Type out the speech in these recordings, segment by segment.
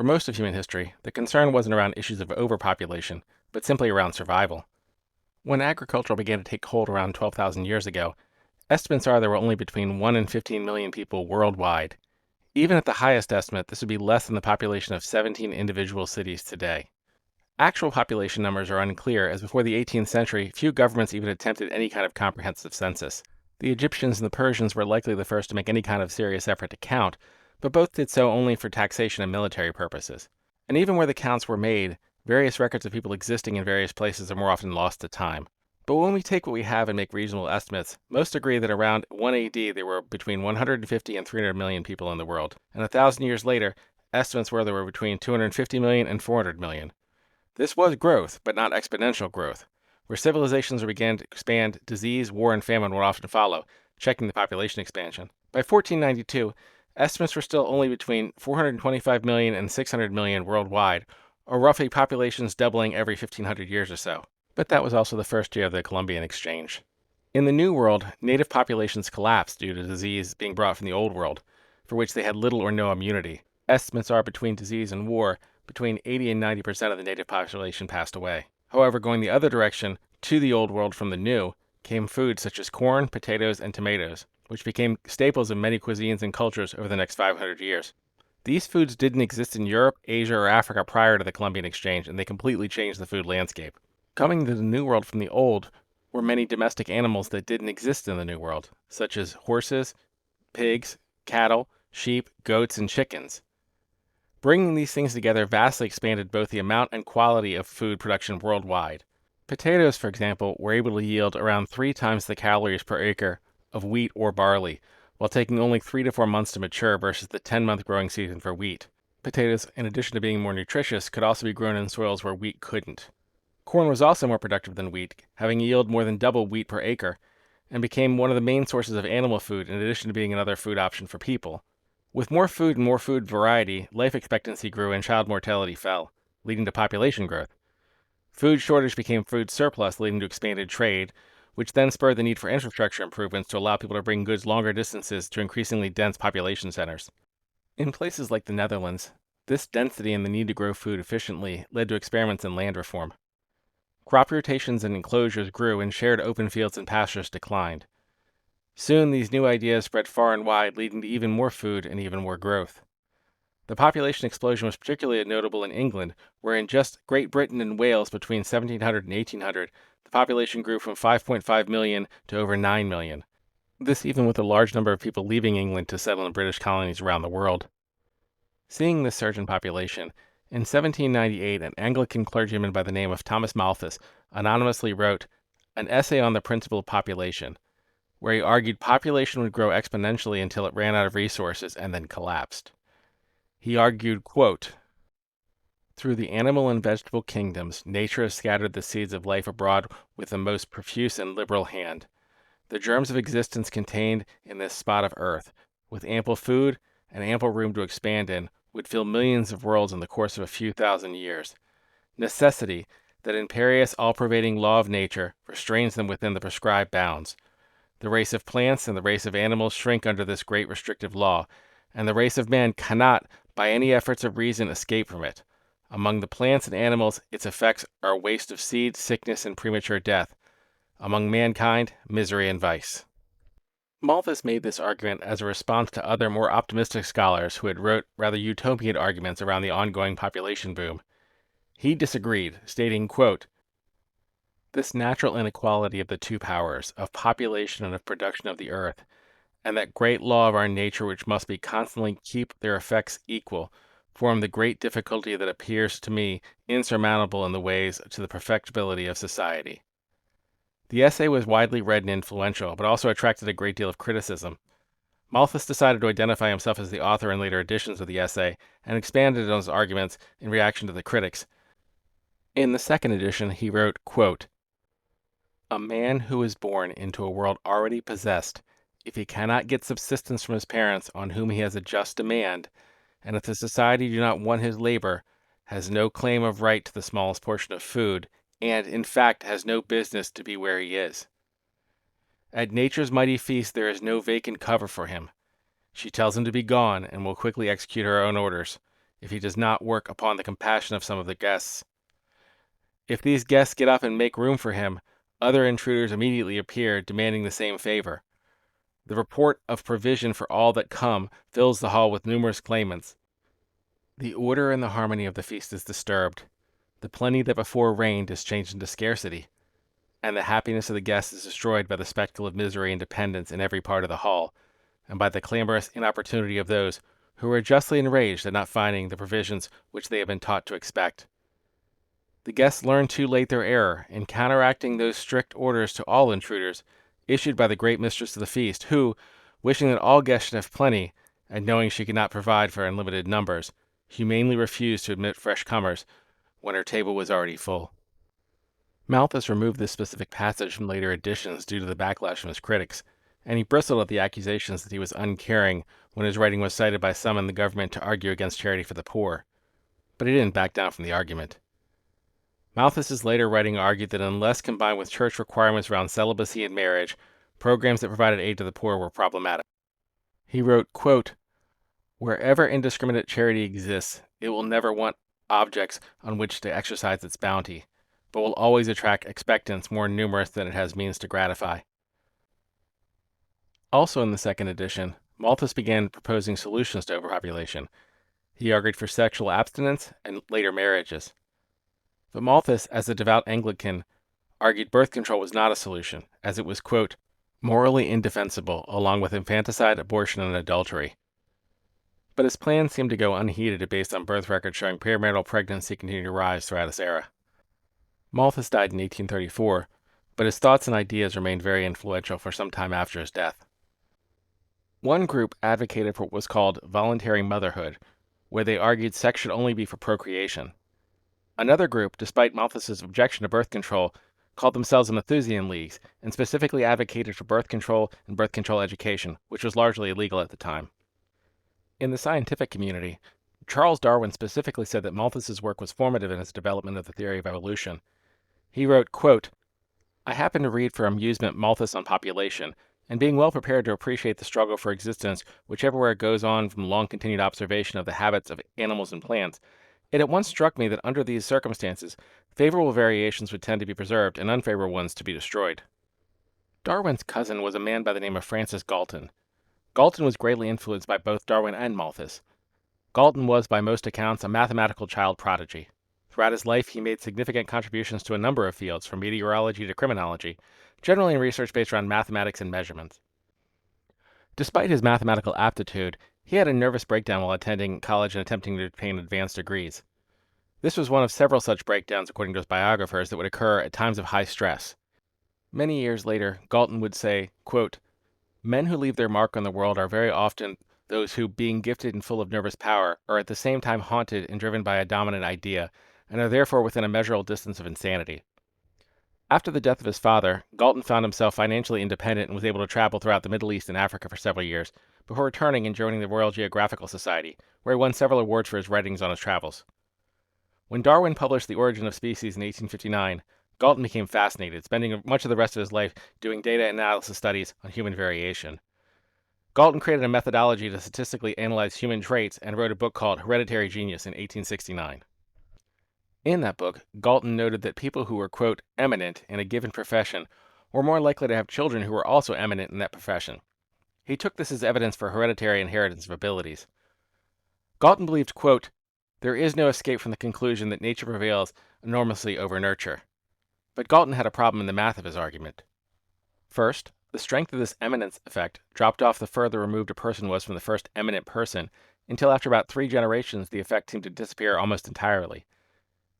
most of human history, the concern wasn't around issues of overpopulation, but simply around survival. When agriculture began to take hold around 12,000 years ago, estimates are there were only between 1 and 15 million people worldwide. Even at the highest estimate, this would be less than the population of 17 individual cities today. Actual population numbers are unclear, as before the 18th century, few governments even attempted any kind of comprehensive census. The Egyptians and the Persians were likely the first to make any kind of serious effort to count, but both did so only for taxation and military purposes. And even where the counts were made, various records of people existing in various places are more often lost to time. But when we take what we have and make reasonable estimates, most agree that around 1 AD there were between 150 and 300 million people in the world, and 1,000 years later, estimates were there were between 250 million and 400 million. This was growth, but not exponential growth. Where civilizations began to expand, disease, war, and famine would often follow, checking the population expansion. By 1492, estimates were still only between 425 million and 600 million worldwide, or roughly populations doubling every 1,500 years or so. But that was also the first year of the Columbian Exchange. In the New World, native populations collapsed due to disease being brought from the Old World, for which they had little or no immunity. Estimates are between disease and war, between 80 and 90% of the native population passed away. However, going the other direction, to the Old World from the New, came foods such as corn, potatoes, and tomatoes, which became staples of many cuisines and cultures over the next 500 years. These foods didn't exist in Europe, Asia, or Africa prior to the Columbian Exchange, and they completely changed the food landscape. Coming to the New World from the Old were many domestic animals that didn't exist in the New World, such as horses, pigs, cattle, sheep, goats, and chickens. Bringing these things together vastly expanded both the amount and quality of food production worldwide. Potatoes, for example, were able to yield around 3 times the calories per acre of wheat or barley, while taking only 3 to 4 months to mature versus the 10-month growing season for wheat. Potatoes, in addition to being more nutritious, could also be grown in soils where wheat couldn't. Corn was also more productive than wheat, having a yield more than double wheat per acre, and became one of the main sources of animal food in addition to being another food option for people. With more food and more food variety, life expectancy grew and child mortality fell, leading to population growth. Food shortage became food surplus, leading to expanded trade, which then spurred the need for infrastructure improvements to allow people to bring goods longer distances to increasingly dense population centers. In places like the Netherlands, this density and the need to grow food efficiently led to experiments in land reform. Crop rotations and enclosures grew and shared open fields and pastures declined. Soon these new ideas spread far and wide, leading to even more food and even more growth. The population explosion was particularly notable in England, where in just Great Britain and Wales between 1700 and 1800, the population grew from 5.5 million to over 9 million. This even with a large number of people leaving England to settle in British colonies around the world. Seeing this surge in population, in 1798 an Anglican clergyman by the name of Thomas Malthus anonymously wrote an essay on the principle of population, where he argued population would grow exponentially until it ran out of resources and then collapsed. He argued, quote, "Through the animal and vegetable kingdoms, nature has scattered the seeds of life abroad with the most profuse and liberal hand. The germs of existence contained in this spot of earth, with ample food and ample room to expand in, would fill millions of worlds in the course of a few thousand years. Necessity, that imperious, all-pervading law of nature, restrains them within the prescribed bounds. The race of plants and the race of animals shrink under this great restrictive law, and the race of man cannot, by any efforts of reason, escape from it. Among the plants and animals, its effects are waste of seed, sickness, and premature death. Among mankind, misery and vice." Malthus made this argument as a response to other more optimistic scholars who had wrote rather utopian arguments around the ongoing population boom. He disagreed, stating, quote, "This natural inequality of the two powers, of population and of production of the earth, and that great law of our nature which must be constantly keep their effects equal, form the great difficulty that appears to me insurmountable in the ways to the perfectibility of society." The essay was widely read and influential, but also attracted a great deal of criticism. Malthus decided to identify himself as the author in later editions of the essay, and expanded on his arguments in reaction to the critics. In the second edition, he wrote, quote, "A man who is born into a world already possessed, if he cannot get subsistence from his parents on whom he has a just demand, and if the society do not want his labor, has no claim of right to the smallest portion of food, and, in fact, has no business to be where he is. At nature's mighty feast there is no vacant cover for him. She tells him to be gone, and will quickly execute her own orders. if he does not work upon the compassion of some of the guests. If these guests get up and make room for him, other intruders immediately appear, demanding the same favor. The report of provision for all that come fills the hall with numerous claimants. The order and the harmony of the feast is disturbed. The plenty that before reigned is changed into scarcity, and the happiness of the guests is destroyed by the spectacle of misery and dependence in every part of the hall, and by the clamorous inopportunity of those who are justly enraged at not finding the provisions which they have been taught to expect. The guests learn too late their error in counteracting those strict orders to all intruders issued by the great mistress of the feast, who, wishing that all guests should have plenty, and knowing she could not provide for unlimited numbers, humanely refused to admit fresh comers when her table was already full. Malthus removed this specific passage from later editions due to the backlash from his critics, and he bristled at the accusations that he was uncaring when his writing was cited by some in the government to argue against charity for the poor. But he didn't back down from the argument. Malthus's later writing argued that unless combined with church requirements around celibacy and marriage, programs that provided aid to the poor were problematic. He wrote, quote, "Wherever indiscriminate charity exists, it will never want objects on which to exercise its bounty, but will always attract expectants more numerous than it has means to gratify." Also in the second edition, Malthus began proposing solutions to overpopulation. He argued for sexual abstinence and later marriages. But Malthus, as a devout Anglican, argued birth control was not a solution, as it was, quote, "morally indefensible, along with infanticide, abortion, and adultery." But his plans seemed to go unheeded based on birth records showing premarital pregnancy continued to rise throughout this era. Malthus died in 1834, but his thoughts and ideas remained very influential for some time after his death. One group advocated for what was called voluntary motherhood, where they argued sex should only be for procreation. Another group, despite Malthus's objection to birth control, called themselves the Malthusian Leagues and specifically advocated for birth control and birth control education, which was largely illegal at the time. In the scientific community, Charles Darwin specifically said that Malthus's work was formative in his development of the theory of evolution. He wrote, quote, "I happened to read for amusement Malthus on population, and being well prepared to appreciate the struggle for existence which everywhere goes on from long-continued observation of the habits of animals and plants, it at once struck me that under these circumstances, favorable variations would tend to be preserved and unfavorable ones to be destroyed." Darwin's cousin was a man by the name of Francis Galton. Galton was greatly influenced by both Darwin and Malthus. Galton was, by most accounts, a mathematical child prodigy. Throughout his life, he made significant contributions to a number of fields, from meteorology to criminology, generally in research based around mathematics and measurements. Despite his mathematical aptitude, he had a nervous breakdown while attending college and attempting to obtain advanced degrees. This was one of several such breakdowns, according to his biographers, that would occur at times of high stress. Many years later, Galton would say, quote, "Men who leave their mark on the world are very often those who, being gifted and full of nervous power, are at the same time haunted and driven by a dominant idea, and are therefore within a measurable distance of insanity." After the death of his father, Galton found himself financially independent and was able to travel throughout the Middle East and Africa for several years, before returning and joining the Royal Geographical Society, where he won several awards for his writings on his travels. When Darwin published The Origin of Species in 1859, Galton became fascinated, spending much of the rest of his life doing data analysis studies on human variation. Galton created a methodology to statistically analyze human traits and wrote a book called Hereditary Genius in 1869. In that book, Galton noted that people who were, quote, "eminent" in a given profession were more likely to have children who were also eminent in that profession. He took this as evidence for hereditary inheritance of abilities. Galton believed, quote, "there is no escape from the conclusion that nature prevails enormously over nurture." But Galton had a problem in the math of his argument. First, the strength of this eminence effect dropped off the further removed a person was from the first eminent person, until after about 3 generations the effect seemed to disappear almost entirely.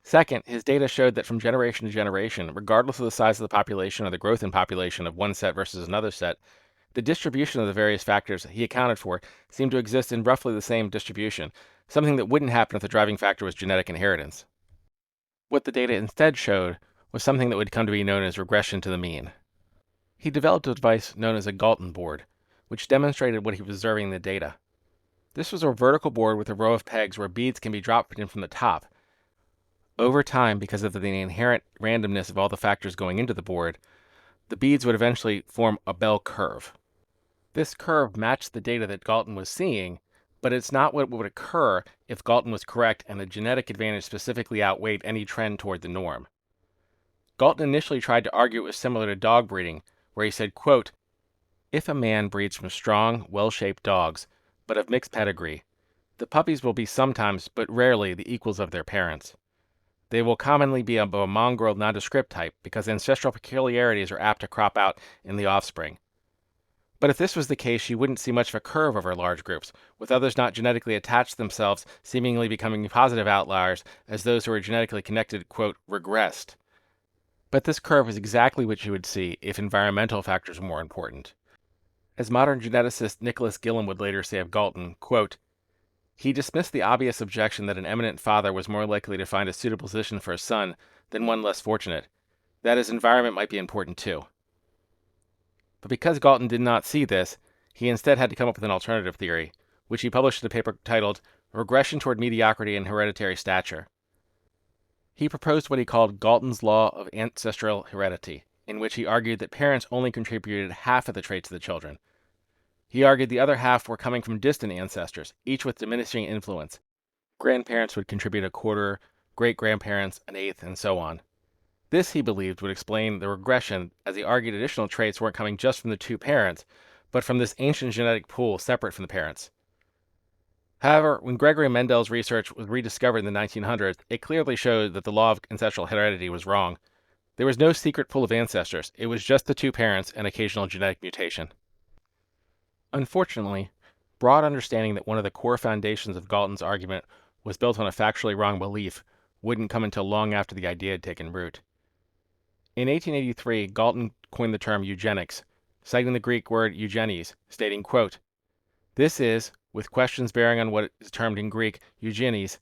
Second, his data showed that from generation to generation, regardless of the size of the population or the growth in population of one set versus another set, the distribution of the various factors he accounted for seemed to exist in roughly the same distribution, something that wouldn't happen if the driving factor was genetic inheritance. What the data instead showed was something that would come to be known as regression to the mean. He developed a device known as a Galton board, which demonstrated what he was observing in the data. This was a vertical board with a row of pegs where beads can be dropped in from the top. Over time, because of the inherent randomness of all the factors going into the board, the beads would eventually form a bell curve. This curve matched the data that Galton was seeing, But it's not what would occur if Galton was correct and the genetic advantage specifically outweighed any trend toward the norm. Galton initially tried to argue it was similar to dog breeding, where he said, quote, "If a man breeds from strong, well-shaped dogs, but of mixed pedigree, the puppies will be sometimes, but rarely, the equals of their parents. They will commonly be of a mongrel nondescript type, because ancestral peculiarities are apt to crop out in the offspring. But if this was the case, you wouldn't see much of a curve over large groups, with others not genetically attached to themselves seemingly becoming positive outliers as those who are genetically connected, quote, regressed. But this curve is exactly what you would see if environmental factors were more important. As modern geneticist Nicholas Gillam would later say of Galton, quote, he dismissed the obvious objection that an eminent father was more likely to find a suitable position for a son than one less fortunate, that his environment might be important too. But because Galton did not see this, he instead had to come up with an alternative theory, which he published in a paper titled Regression Toward Mediocrity and Hereditary Stature. He proposed what he called Galton's law of ancestral heredity, in which he argued that parents only contributed half of the traits of the children. He argued the other half were coming from distant ancestors, each with diminishing influence. Grandparents would contribute a quarter, great-grandparents an eighth, and so on. This, he believed, would explain the regression, as he argued additional traits weren't coming just from the two parents, but from this ancient genetic pool separate from the parents. However, when Gregory Mendel's research was rediscovered in the 1900s, it clearly showed that the law of ancestral heredity was wrong. There was no secret pool of ancestors. It was just the two parents and occasional genetic mutation. Unfortunately, broad understanding that one of the core foundations of Galton's argument was built on a factually wrong belief wouldn't come until long after the idea had taken root. In 1883, Galton coined the term eugenics, citing the Greek word eugenes, stating, quote, "This is, with questions bearing on what is termed in Greek eugenes,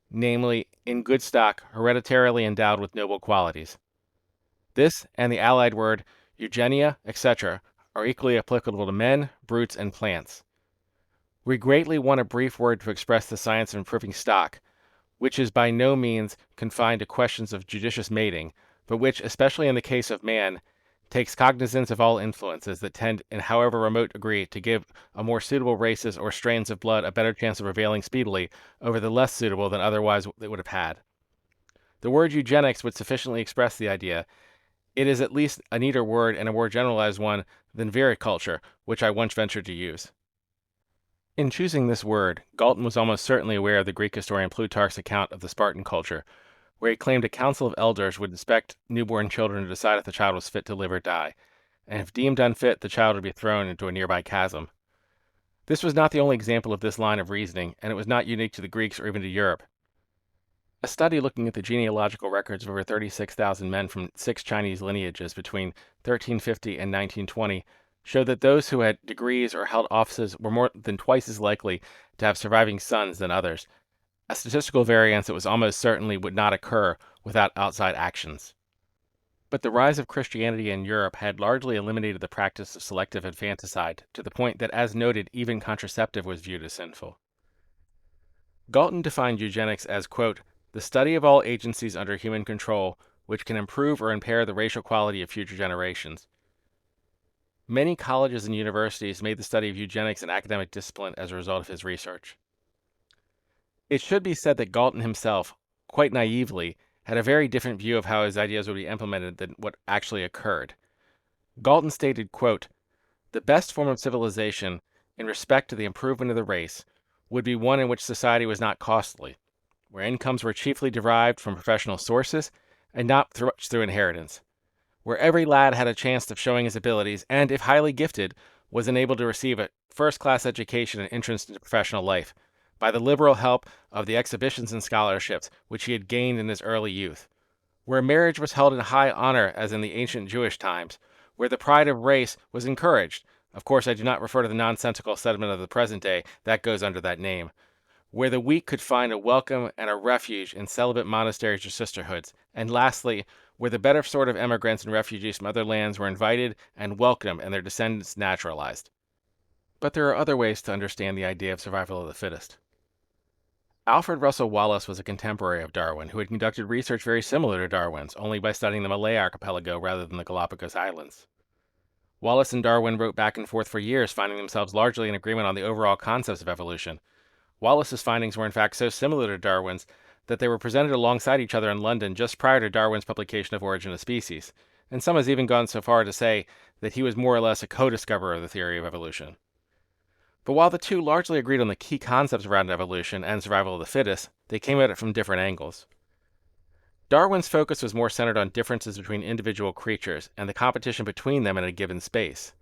namely, in good stock, hereditarily endowed with noble qualities. This and the allied word eugenia, etc., are equally applicable to men, brutes, and plants. We greatly want a brief word to express the science of improving stock, which is by no means confined to questions of judicious mating, but which, especially in the case of man, takes cognizance of all influences that tend, in however remote degree, to give a more suitable races or strains of blood a better chance of prevailing speedily over the less suitable than otherwise they would have had. The word eugenics would sufficiently express the idea. It is at least a neater word and a more generalized one than viriculture, which I once ventured to use." In choosing this word, Galton was almost certainly aware of the Greek historian Plutarch's account of the Spartan culture, where he claimed a council of elders would inspect newborn children to decide if the child was fit to live or die, and if deemed unfit, the child would be thrown into a nearby chasm. This was not the only example of this line of reasoning, and it was not unique to the Greeks or even to Europe. A study looking at the genealogical records of over 36,000 men from 6 Chinese lineages between 1350 and 1920 showed that those who had degrees or held offices were more than twice as likely to have surviving sons than others, a statistical variance that was almost certainly would not occur without outside actions. But the rise of Christianity in Europe had largely eliminated the practice of selective infanticide, to the point that, as noted, even contraceptive was viewed as sinful. Galton defined eugenics as, quote, "the study of all agencies under human control which can improve or impair the racial quality of future generations." Many colleges and universities made the study of eugenics an academic discipline as a result of his research. It should be said that Galton himself, quite naively, had a very different view of how his ideas would be implemented than what actually occurred. Galton stated, quote, "The best form of civilization, in respect to the improvement of the race, would be one in which society was not costly, where incomes were chiefly derived from professional sources and not through inheritance, where every lad had a chance of showing his abilities and, if highly gifted, was enabled to receive a first-class education and entrance into professional life, by the liberal help of the exhibitions and scholarships which he had gained in his early youth, where marriage was held in high honor as in the ancient Jewish times, where the pride of race was encouraged. Of course, I do not refer to the nonsensical sentiment of the present day, that goes under that name, where the weak could find a welcome and a refuge in celibate monasteries or sisterhoods, and lastly, where the better sort of emigrants and refugees from other lands were invited and welcomed and their descendants naturalized. But there are other ways to understand the idea of survival of the fittest. Alfred Russel Wallace was a contemporary of Darwin who had conducted research very similar to Darwin's, only by studying the Malay archipelago rather than the Galapagos Islands. Wallace and Darwin wrote back and forth for years, finding themselves largely in agreement on the overall concepts of evolution, Wallace's findings were in fact so similar to Darwin's that they were presented alongside each other in London just prior to Darwin's publication of Origin of Species, and some has even gone so far to say that he was more or less a co-discoverer of the theory of evolution. But while the two largely agreed on the key concepts around evolution and survival of the fittest, they came at it from different angles. Darwin's focus was more centered on differences between individual creatures and the competition between them in a given space.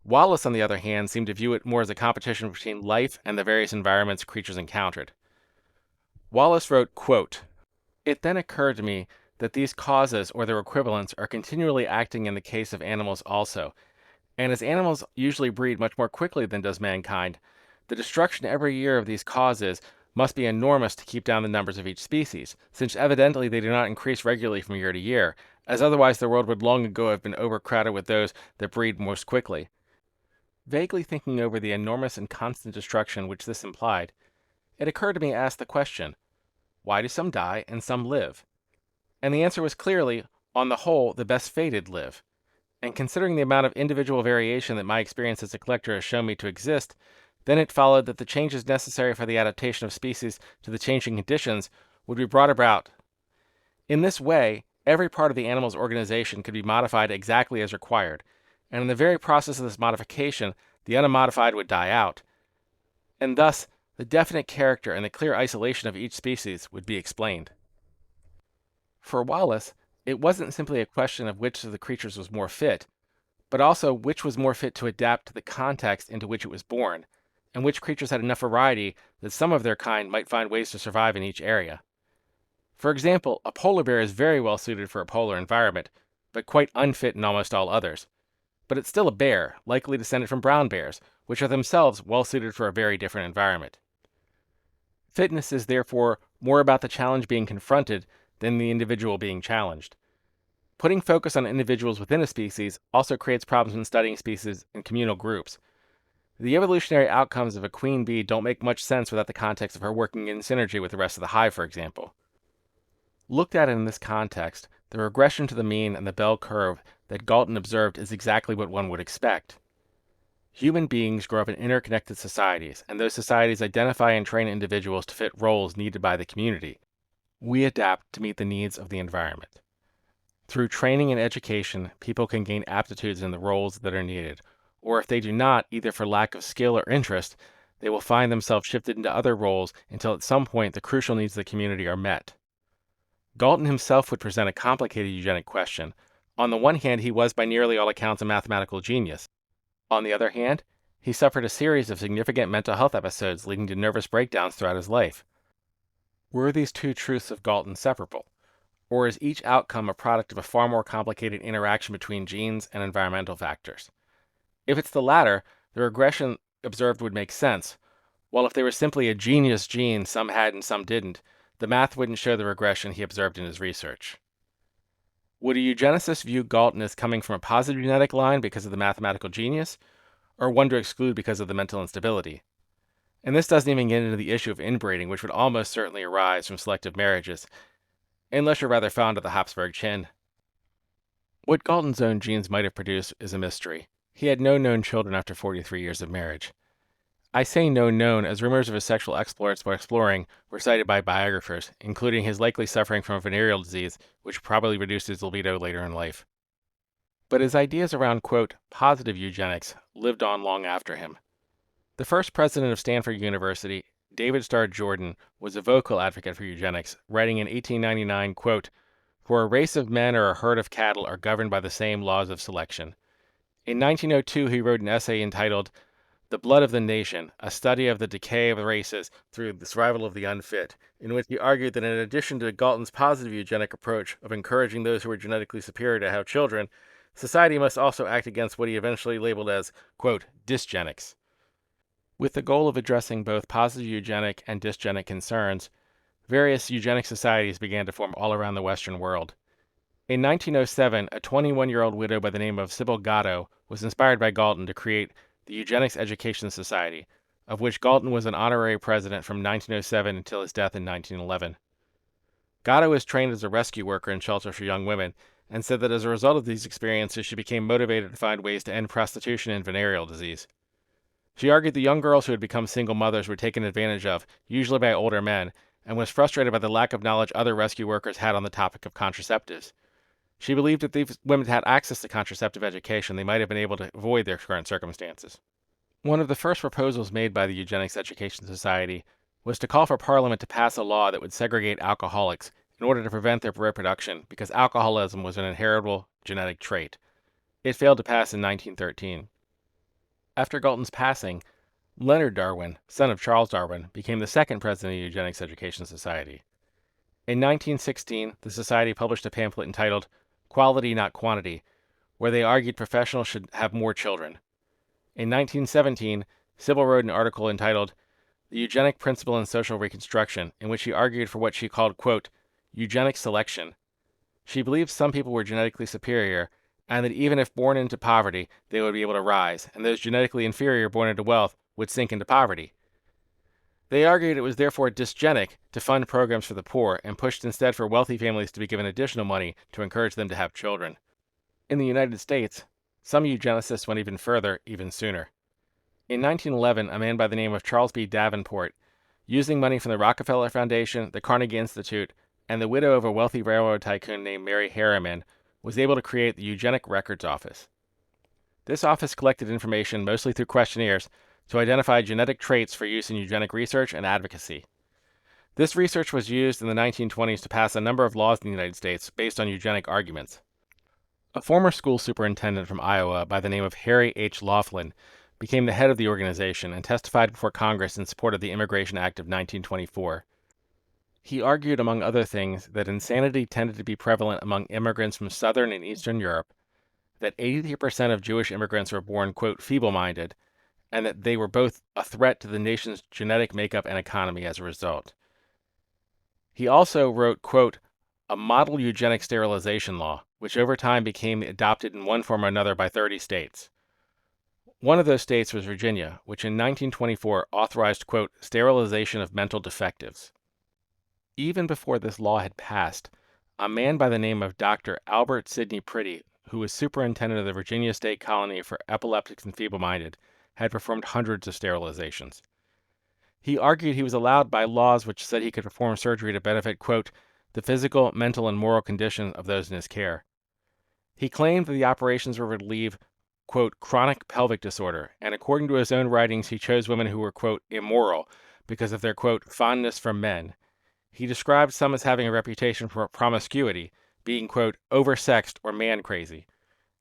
Wallace, on the other hand, seemed to view it more as a competition between life and the various environments creatures encountered. Wallace wrote, quote, "It then occurred to me that these causes or their equivalents are continually acting in the case of animals also, and as animals usually breed much more quickly than does mankind, the destruction every year of these causes must be enormous to keep down the numbers of each species, since evidently they do not increase regularly from year to year, as otherwise the world would long ago have been overcrowded with those that breed most quickly." Vaguely thinking over the enormous and constant destruction which this implied, it occurred to me to ask the question, why do some die and some live? And the answer was clearly, on the whole, the best fated live. And considering the amount of individual variation that my experience as a collector has shown me to exist, then it followed that the changes necessary for the adaptation of species to the changing conditions would be brought about. In this way, every part of the animal's organization could be modified exactly as required, and in the very process of this modification, the unmodified would die out, and thus the definite character and the clear isolation of each species would be explained. For Wallace, it wasn't simply a question of which of the creatures was more fit, but also which was more fit to adapt to the context into which it was born, and which creatures had enough variety that some of their kind might find ways to survive in each area. For example, a polar bear is very well suited for a polar environment, but quite unfit in almost all others. But it's still a bear, likely descended from brown bears, which are themselves well suited for a very different environment. Fitness is therefore more about the challenge being confronted than the individual being challenged. Putting focus on individuals within a species also creates problems when studying species in communal groups. The evolutionary outcomes of a queen bee don't make much sense without the context of her working in synergy with the rest of the hive, for example. Looked at in this context, the regression to the mean and the bell curve that Galton observed is exactly what one would expect. Human beings grow up in interconnected societies, and those societies identify and train individuals to fit roles needed by the community. We adapt to meet the needs of the environment. Through training and education, people can gain aptitudes in the roles that are needed, or if they do not, either for lack of skill or interest, they will find themselves shifted into other roles until at some point the crucial needs of the community are met. Galton himself would present a complicated eugenic question. On the one hand, he was by nearly all accounts a mathematical genius. On the other hand, he suffered a series of significant mental health episodes leading to nervous breakdowns throughout his life. Were these two truths of Galton separable? Or is each outcome a product of a far more complicated interaction between genes and environmental factors? If it's the latter, the regression observed would make sense, while if they were simply a genius gene some had and some didn't, the math wouldn't show the regression he observed in his research. Would a eugenicist view Galton as coming from a positive genetic line because of the mathematical genius, or one to exclude because of the mental instability? And this doesn't even get into the issue of inbreeding, which would almost certainly arise from selective marriages, unless you're rather fond of the Habsburg chin. What Galton's own genes might have produced is a mystery. He had no known children after 43 years of marriage. I say no known as rumors of his sexual exploits while exploring were cited by biographers, including his likely suffering from a venereal disease, which probably reduced his libido later in life. But his ideas around, quote, positive eugenics lived on long after him. The first president of Stanford University, David Starr Jordan, was a vocal advocate for eugenics, writing in 1899, quote, "For a race of men or a herd of cattle are governed by the same laws of selection." In 1902, he wrote an essay entitled "The Blood of the Nation, a Study of the Decay of Races Through the Survival of the Unfit," in which he argued that in addition to Galton's positive eugenic approach of encouraging those who were genetically superior to have children, society must also act against what he eventually labeled as, quote, dysgenics. With the goal of addressing both positive eugenic and dysgenic concerns, various eugenic societies began to form all around the Western world. In 1907, a 21-year-old widow by the name of Sybil Gatto was inspired by Galton to create the Eugenics Education Society, of which Galton was an honorary president from 1907 until his death in 1911. Gatto was trained as a rescue worker in shelters for young women, and said that as a result of these experiences she became motivated to find ways to end prostitution and venereal disease. She argued the young girls who had become single mothers were taken advantage of, usually by older men, and was frustrated by the lack of knowledge other rescue workers had on the topic of contraceptives. She believed that if these women had access to contraceptive education, they might have been able to avoid their current circumstances. One of the first proposals made by the Eugenics Education Society was to call for Parliament to pass a law that would segregate alcoholics in order to prevent their reproduction because alcoholism was an inheritable genetic trait. It failed to pass in 1913. After Galton's passing, Leonard Darwin, son of Charles Darwin, became the second president of the Eugenics Education Society. In 1916, the society published a pamphlet entitled Quality Not Quantity, where they argued professionals should have more children. In 1917, Sybil wrote an article entitled The Eugenic Principle in Social Reconstruction, in which she argued for what she called, quote, eugenic selection. She believed some people were genetically superior, and that even if born into poverty, they would be able to rise, and those genetically inferior born into wealth would sink into poverty. They argued it was therefore dysgenic to fund programs for the poor and pushed instead for wealthy families to be given additional money to encourage them to have children. In the United States, some eugenicists went even further, even sooner. In 1911, a man by the name of Charles B. Davenport, using money from the Rockefeller Foundation, the Carnegie Institute, and the widow of a wealthy railroad tycoon named Mary Harriman, was able to create the Eugenic Records Office. This office collected information mostly through questionnaires to identify genetic traits for use in eugenic research and advocacy. This research was used in the 1920s to pass a number of laws in the United States based on eugenic arguments. A former school superintendent from Iowa by the name of Harry H. Laughlin became the head of the organization and testified before Congress in support of the Immigration Act of 1924. He argued, among other things, that insanity tended to be prevalent among immigrants from Southern and Eastern Europe, that 83% of Jewish immigrants were born, quote, feeble-minded, and that they were both a threat to the nation's genetic makeup and economy as a result. He also wrote, quote, a model eugenic sterilization law, which over time became adopted in one form or another by 30 states. One of those states was Virginia, which in 1924 authorized, quote, sterilization of mental defectives. Even before this law had passed, a man by the name of Dr. Albert Sidney Pretty, who was superintendent of the Virginia State Colony for Epileptics and Feeble-Minded, had performed hundreds of sterilizations. He argued he was allowed by laws which said he could perform surgery to benefit, quote, the physical, mental, and moral condition of those in his care. He claimed that the operations were to relieve, quote, chronic pelvic disorder, and according to his own writings, he chose women who were, quote, immoral because of their, quote, fondness for men. He described some as having a reputation for promiscuity, being, quote, oversexed or man-crazy.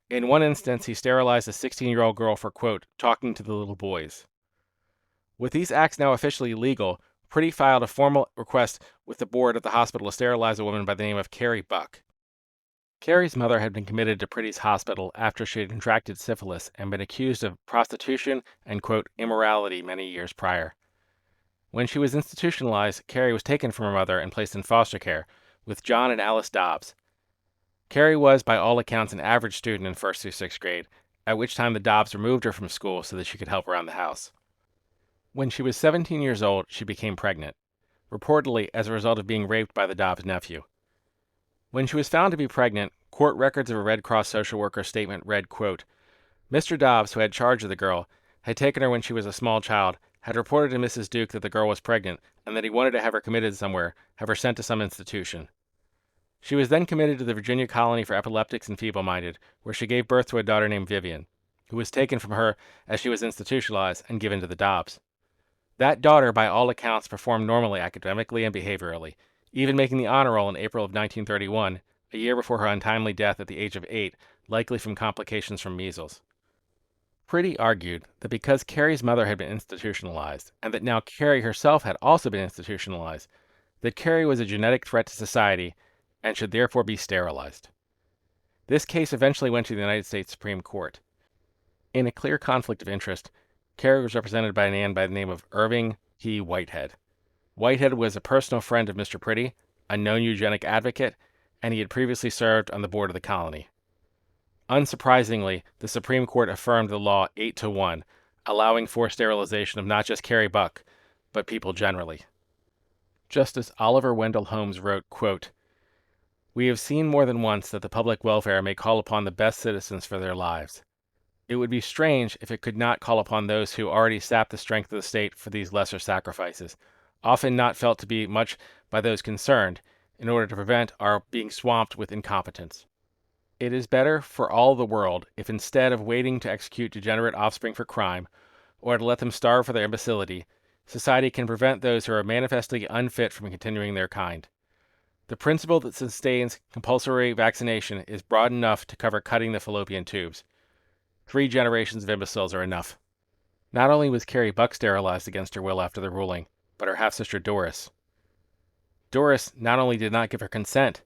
In one instance, he sterilized a 16-year-old girl for, quote, talking to the little boys. With these acts now officially legal, Pretty filed a formal request with the board of the hospital to sterilize a woman by the name of Carrie Buck. Carrie's mother had been committed to Pretty's hospital after she had contracted syphilis and been accused of prostitution and, quote, immorality many years prior. When she was institutionalized, Carrie was taken from her mother and placed in foster care with John and Alice Dobbs. Carrie was, by all accounts, an average student in 1st through 6th grade, at which time the Dobbs removed her from school so that she could help around the house. When she was 17 years old, she became pregnant, reportedly as a result of being raped by the Dobbs' nephew. When she was found to be pregnant, court records of a Red Cross social worker statement read, quote, Mr. Dobbs, who had charge of the girl, had taken her when she was a small child, had reported to Mrs. Duke that the girl was pregnant and that he wanted to have her committed somewhere, have her sent to some institution. She was then committed to the Virginia Colony for Epileptics and Feeble-Minded, where she gave birth to a daughter named Vivian, who was taken from her as she was institutionalized and given to the Dobbs. That daughter, by all accounts, performed normally academically and behaviorally, even making the honor roll in April of 1931, a year before her untimely death at the age of 8, likely from complications from measles. Pretty argued that because Carrie's mother had been institutionalized, and that now Carrie herself had also been institutionalized, that Carrie was a genetic threat to society and should therefore be sterilized. This case eventually went to the United States Supreme Court. In a clear conflict of interest, Carrie was represented by a man by the name of Irving P. Whitehead. Whitehead was a personal friend of Mr. Pretty, a known eugenic advocate, and he had previously served on the board of the colony. Unsurprisingly, the Supreme Court affirmed the law 8-1, allowing for sterilization of not just Carrie Buck, but people generally. Justice Oliver Wendell Holmes wrote, quote, We have seen more than once that the public welfare may call upon the best citizens for their lives. It would be strange if it could not call upon those who already sap the strength of the state for these lesser sacrifices, often not felt to be much by those concerned, in order to prevent our being swamped with incompetence. It is better for all the world if instead of waiting to execute degenerate offspring for crime, or to let them starve for their imbecility, society can prevent those who are manifestly unfit from continuing their kind. The principle that sustains compulsory vaccination is broad enough to cover cutting the fallopian tubes. 3 generations of imbeciles are enough. Not only was Carrie Buck sterilized against her will after the ruling, but her half-sister Doris. Doris not only did not give her consent,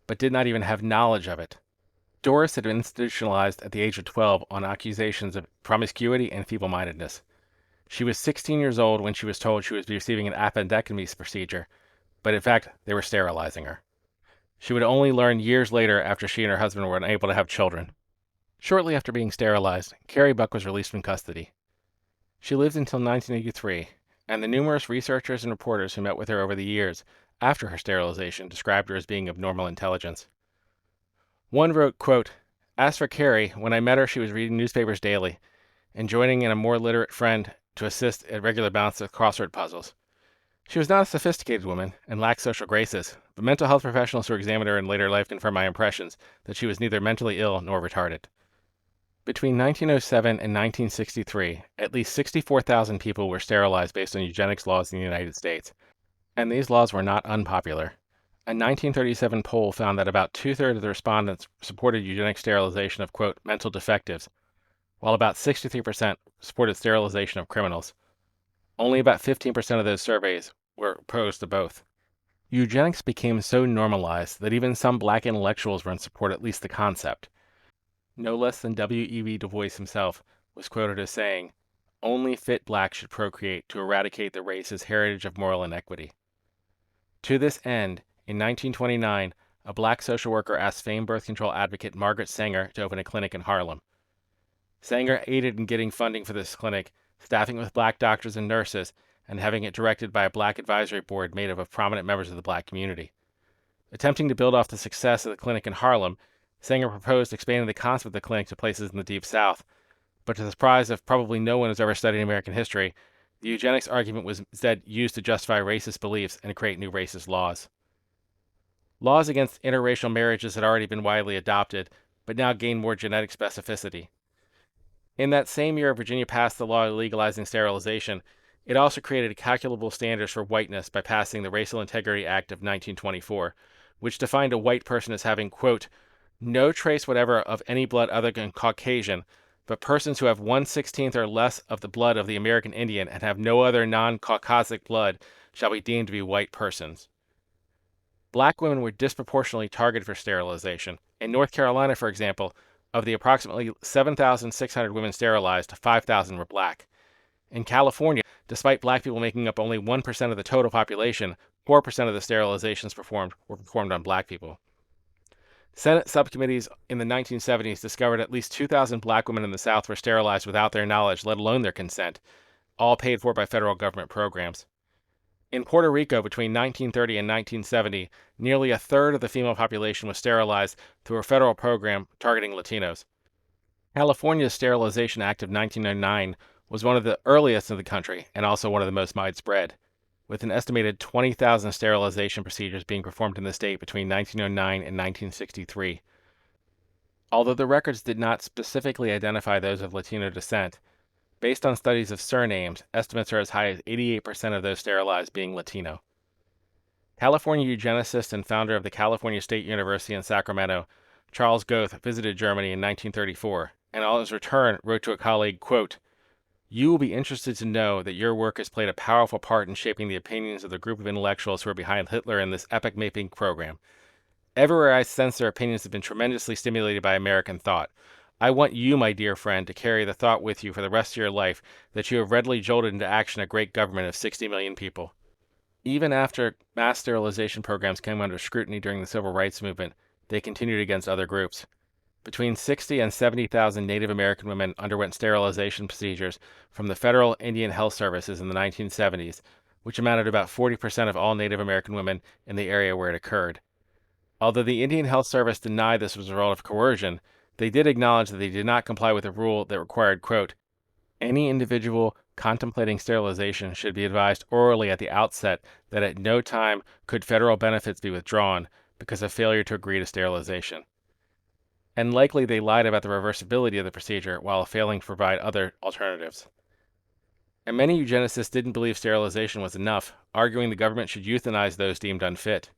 but did not even have knowledge of it. Doris had been institutionalized at the age of 12 on accusations of promiscuity and feeble-mindedness. She was 16 years old when she was told she was receiving an appendectomy procedure, but in fact, they were sterilizing her. She would only learn years later after she and her husband were unable to have children. Shortly after being sterilized, Carrie Buck was released from custody. She lived until 1983, and the numerous researchers and reporters who met with her over the years after her sterilization described her as being of normal intelligence. One wrote, quote, "As for Carrie, when I met her, she was reading newspapers daily and joining in a more literate friend to assist at regular bouts with crossword puzzles. She was not a sophisticated woman and lacked social graces, but mental health professionals who examined her in later life confirmed my impressions that she was neither mentally ill nor retarded." Between 1907 and 1963, at least 64,000 people were sterilized based on eugenics laws in the United States, and these laws were not unpopular. A 1937 poll found that about two-thirds of the respondents supported eugenic sterilization of, quote, mental defectives, while about 63% supported sterilization of criminals. Only about 15% of those surveys were opposed to both. Eugenics became so normalized that even some black intellectuals were in support at least the concept. No less than W.E.B. Dubois himself was quoted as saying, "Only fit blacks should procreate to eradicate the race's heritage of moral inequity." To this end, in 1929, a black social worker asked famed birth control advocate Margaret Sanger to open a clinic in Harlem. Sanger aided in getting funding for this clinic, staffing with black doctors and nurses, and having it directed by a black advisory board made up of prominent members of the black community. Attempting to build off the success of the clinic in Harlem, Sanger proposed expanding the concept of the clinic to places in the Deep South, but to the surprise of probably no one who's ever studied American history, the eugenics argument was instead used to justify racist beliefs and create new racist laws. Laws against interracial marriages had already been widely adopted, but now gained more genetic specificity. In that same year, Virginia passed the law legalizing sterilization. It also created calculable standards for whiteness by passing the Racial Integrity Act of 1924, which defined a white person as having, quote, "no trace whatever of any blood other than Caucasian, but persons who have 1/16 or less of the blood of the American Indian and have no other non-Caucasic blood shall be deemed to be white persons." Black women were disproportionately targeted for sterilization. In North Carolina, for example, of the approximately 7,600 women sterilized, 5,000 were black. In California, despite black people making up only 1% of the total population, 4% of the sterilizations were performed on black people. Senate subcommittees in the 1970s discovered at least 2,000 black women in the South were sterilized without their knowledge, let alone their consent, all paid for by federal government programs. In Puerto Rico, between 1930 and 1970, nearly a third of the female population was sterilized through a federal program targeting Latinos. California's Sterilization Act of 1909 was one of the earliest in the country and also one of the most widespread, with an estimated 20,000 sterilization procedures being performed in the state between 1909 and 1963. Although the records did not specifically identify those of Latino descent, based on studies of surnames, estimates are as high as 88% of those sterilized being Latino. California eugenicist and founder of the California State University in Sacramento, Charles Goethe, visited Germany in 1934, and on his return wrote to a colleague, quote, "You will be interested to know that your work has played a powerful part in shaping the opinions of the group of intellectuals who are behind Hitler and this epoch-making program. Everywhere I sense their opinions have been tremendously stimulated by American thought. I want you, my dear friend, to carry the thought with you for the rest of your life that you have readily jolted into action a great government of 60 million people." Even after mass sterilization programs came under scrutiny during the Civil Rights Movement, they continued against other groups. Between 60 and 70,000 Native American women underwent sterilization procedures from the Federal Indian Health Services in the 1970s, which amounted to about 40% of all Native American women in the area where it occurred. Although the Indian Health Service denied this was a result of coercion, They did acknowledge that they did not comply with a rule that required, quote, any individual contemplating sterilization should be advised orally at the outset that at no time could federal benefits be withdrawn because of failure to agree to sterilization. And likely they lied about the reversibility of the procedure while failing to provide other alternatives. And many eugenicists didn't believe sterilization was enough, arguing the government should euthanize those deemed unfit.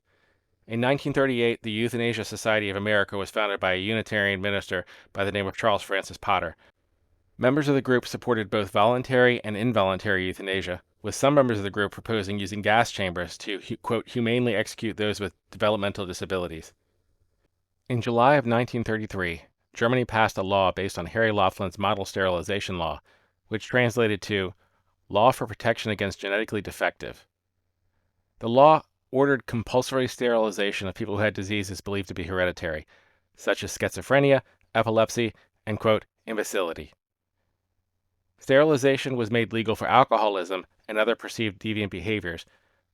In 1938, the Euthanasia Society of America was founded by a Unitarian minister by the name of Charles Francis Potter. Members of the group supported both voluntary and involuntary euthanasia, with some members of the group proposing using gas chambers to, quote, humanely execute those with developmental disabilities. In July of 1933, Germany passed a law based on Harry Laughlin's model sterilization law, which translated to Law for Protection Against Genetically Defective. The law ordered compulsory sterilization of people who had diseases believed to be hereditary, such as schizophrenia, epilepsy, and, quote, imbecility. Sterilization was made legal for alcoholism and other perceived deviant behaviors,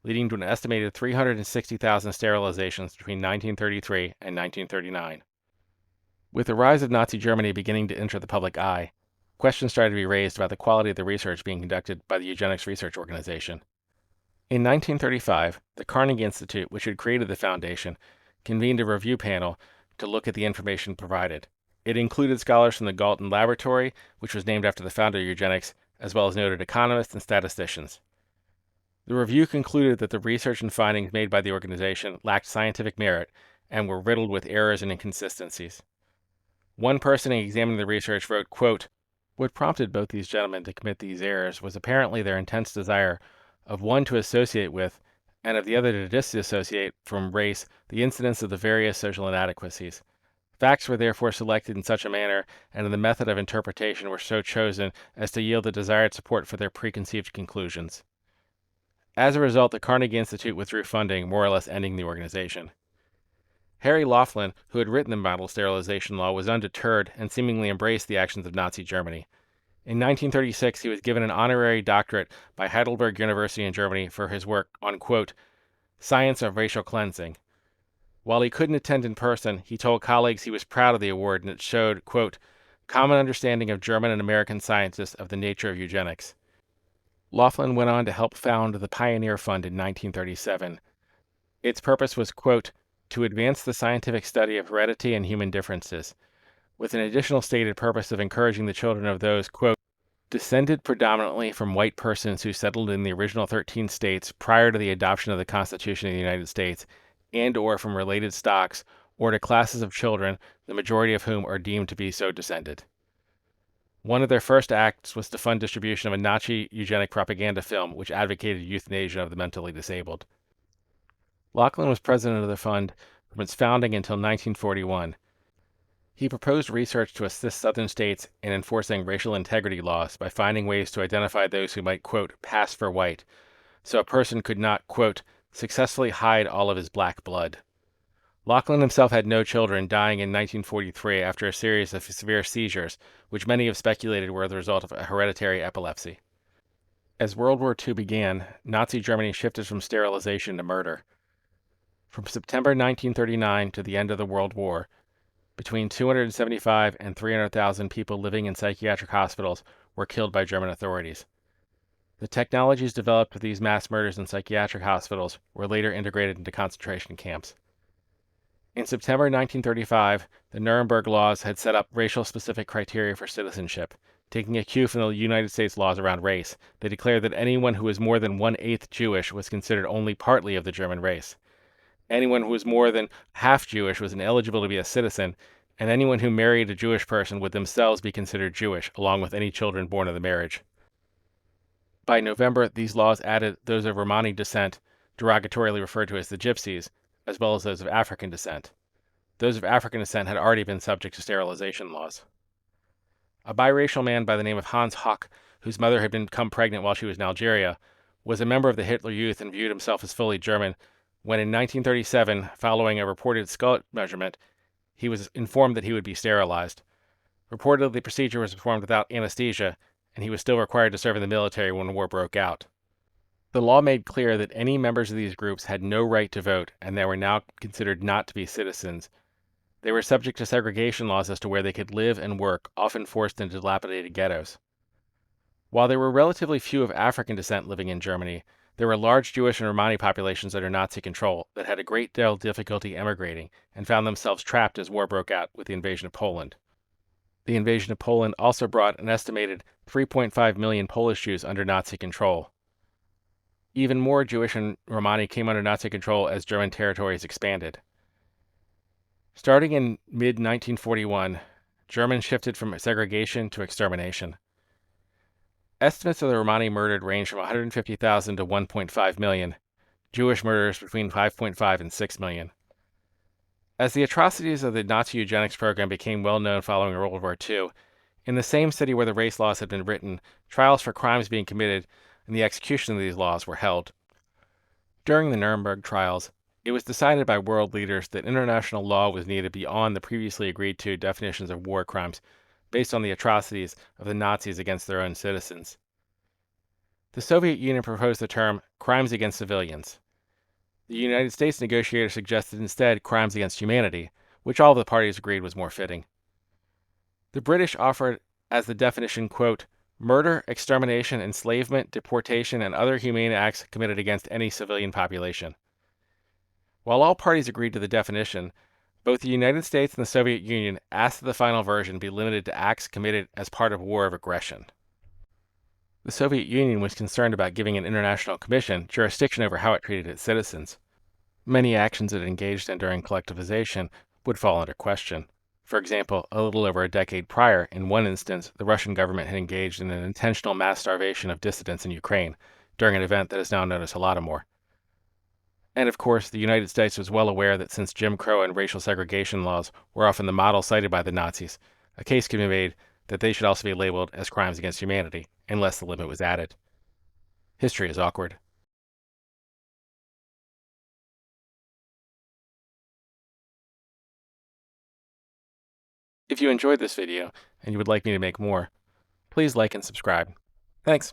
leading to an estimated 360,000 sterilizations between 1933 and 1939. With the rise of Nazi Germany beginning to enter the public eye, questions started to be raised about the quality of the research being conducted by the Eugenics Research Organization. In 1935, the Carnegie Institute, which had created the foundation, convened a review panel to look at the information provided. It included scholars from the Galton Laboratory, which was named after the founder of eugenics, as well as noted economists and statisticians. The review concluded that the research and findings made by the organization lacked scientific merit and were riddled with errors and inconsistencies. One person examining the research wrote, quote, what prompted both these gentlemen to commit these errors was apparently their intense desire of one to associate with, and of the other to disassociate from race the incidence of the various social inadequacies. Facts were therefore selected in such a manner, and the method of interpretation were so chosen as to yield the desired support for their preconceived conclusions. As a result, the Carnegie Institute withdrew funding, more or less ending the organization. Harry Laughlin, who had written the model sterilization law, was undeterred and seemingly embraced the actions of Nazi Germany. In 1936, he was given an honorary doctorate by Heidelberg University in Germany for his work on, quote, science of racial cleansing. While he couldn't attend in person, he told colleagues he was proud of the award and it showed, quote, common understanding of German and American scientists of the nature of eugenics. Laughlin went on to help found the Pioneer Fund in 1937. Its purpose was, quote, to advance the scientific study of heredity and human differences, with an additional stated purpose of encouraging the children of those, quote, descended predominantly from white persons who settled in the original 13 states prior to the adoption of the Constitution of the United States, and or from related stocks, or to classes of children, the majority of whom are deemed to be so descended. One of their first acts was to fund distribution of a Nazi eugenic propaganda film which advocated euthanasia of the mentally disabled. Laughlin was president of the fund from its founding until 1941. He proposed research to assist Southern states in enforcing racial integrity laws by finding ways to identify those who might, quote, pass for white, so a person could not, quote, successfully hide all of his black blood. Laughlin himself had no children, dying in 1943 after a series of severe seizures, which many have speculated were the result of a hereditary epilepsy. As World War II began, Nazi Germany shifted from sterilization to murder. From September 1939 to the end of the World War, between 275 and 300,000 people living in psychiatric hospitals were killed by German authorities. The technologies developed for these mass murders in psychiatric hospitals were later integrated into concentration camps. In September 1935, the Nuremberg laws had set up racial-specific criteria for citizenship. Taking a cue from the United States laws around race, they declared that anyone who was more than 1/8 Jewish was considered only partly of the German race. Anyone who was more than half Jewish was ineligible to be a citizen, and anyone who married a Jewish person would themselves be considered Jewish, along with any children born of the marriage. By November, these laws added those of Romani descent, derogatorily referred to as the Gypsies, as well as those of African descent. Those of African descent had already been subject to sterilization laws. A biracial man by the name of Hans Hock, whose mother had become pregnant while she was in Algeria, was a member of the Hitler Youth and viewed himself as fully German, when in 1937, following a reported skull measurement, he was informed that he would be sterilized. Reportedly, the procedure was performed without anesthesia, and he was still required to serve in the military when war broke out. The law made clear that any members of these groups had no right to vote, and they were now considered not to be citizens. They were subject to segregation laws as to where they could live and work, often forced into dilapidated ghettos. While there were relatively few of African descent living in Germany, there were large Jewish and Romani populations under Nazi control that had a great deal of difficulty emigrating and found themselves trapped as war broke out with the invasion of Poland. The invasion of Poland also brought an estimated 3.5 million Polish Jews under Nazi control. Even more Jewish and Romani came under Nazi control as German territories expanded. Starting in mid-1941, Germans shifted from segregation to extermination. Estimates of the Romani murdered range from 150,000 to 1.5 million, Jewish murders between 5.5 and 6 million. As the atrocities of the Nazi eugenics program became well known following World War II, in the same city where the race laws had been written, trials for crimes being committed and the execution of these laws were held. During the Nuremberg Trials, it was decided by world leaders that international law was needed beyond the previously agreed to definitions of war crimes based on the atrocities of the Nazis against their own citizens. The Soviet Union proposed the term crimes against civilians. The United States negotiator suggested instead crimes against humanity, which all the parties agreed was more fitting. The British offered as the definition, quote, murder, extermination, enslavement, deportation, and other humane acts committed against any civilian population. While all parties agreed to the definition, both the United States and the Soviet Union asked that the final version be limited to acts committed as part of war of aggression. The Soviet Union was concerned about giving an international commission jurisdiction over how it treated its citizens. Many actions it engaged in during collectivization would fall under question. For example, a little over a decade prior, in one instance, the Russian government had engaged in an intentional mass starvation of dissidents in Ukraine during an event that is now known as Holodomor. And of course, the United States was well aware that since Jim Crow and racial segregation laws were often the model cited by the Nazis, a case could be made that they should also be labeled as crimes against humanity, unless the limit was added. History is awkward. If you enjoyed this video and you would like me to make more, please like and subscribe. Thanks.